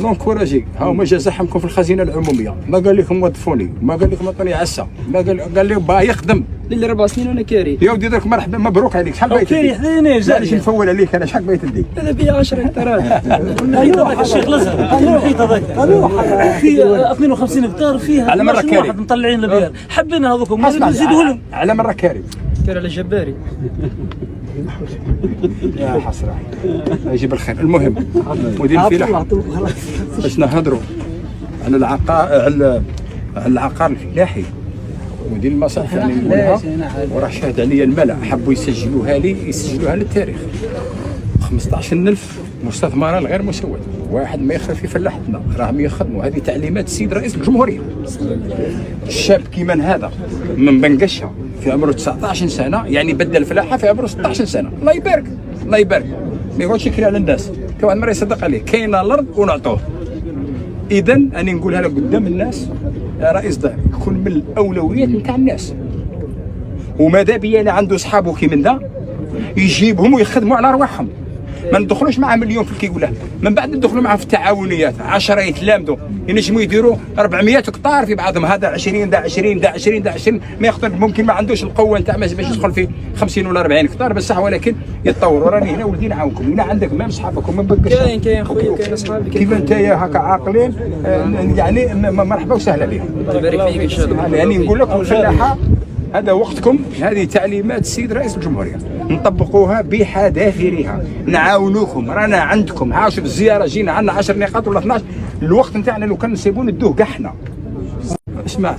نونكوراجي ها هما جازحهمكم في الخزينه العموميه، ما قال لكم وظفوني، ما قال لكم عطوني عسه، ما قال لي باه يخدم. لي 4 سنين وانا كاري. يا ودي درك مرحبا مبروك عليك. شحال بغيت كاري حديني معليش نفول عليك انا. شحال بغيت نديك؟ هذا فيها 10 هكتارات. هذاك الشيخ الازهر المحيط هذاك فيه 52 هكتار فيها على مرة كاري واحد مطلعين البيار. حبينا هذوك نزيدوا لهم على مره كاري. كان على الجباري. يا حسره يجيب الخير. المهم مدير الفلاحه باش نهضروا على العقار الفلاحي. مدير المصالح يعني نقولها وراه شاهد عليا الملأ، حبوا يسجلوها للتاريخ. 15,000 مستثمرة غير مسود، واحد ما يخرج في فلاحتنا راهم يخدموا. هذه تعليمات السيد رئيس الجمهورية. الشاب كيمن هذا من بنقشها في عمره 19 سنة، يعني بدل الفلاحة في عمره 16 سنة. الله يبارك الله يبارك. ما يقعدش يكري على الناس، كل واحد مرة يصدق عليه. كاينة الأرض ونعطوه. إذا أنا نقولها لك قدام الناس يا رئيس دار، يكون من الأولويات نتاع الناس. وماذا بيا اللي عنده صحابه كي من ذا يجيبهم ويخدموا على أرواحهم. ما ندخلوش معاه مليون في الكيقوله، من بعد ندخلوا معاه في التعاونيات. 10 يتلامذوا ينجموا يديروا 400 هكتار في بعضهم. هذا 20 دا 20 دا 20 دا 20 ما يقدر، ممكن ما عندوش القوه نتاع باش يدخل في 50 ولا 40 هكتار بصح، ولكن يتطور. راني هنا ولدي نعاونكم. هنا عندك مام صحابكم من بقش. كاين خويا كاين اصحابي كيف انت هكا عاقلين يعني مرحبا وسهلا بهم. الله يبارك فيك ان شاء الله. يعني نقول لكم الفلاحه هذا وقتكم. هذه تعليمات السيد رئيس الجمهورية، نطبقوها بحذافيرها، نعاونوكم. رانا عندكم. ها شوف الزيارة جينا عندنا 10 نقاط ولا 12. الوقت نتاعنا لو كان نسيبون ندوه كاع حنا. اسمع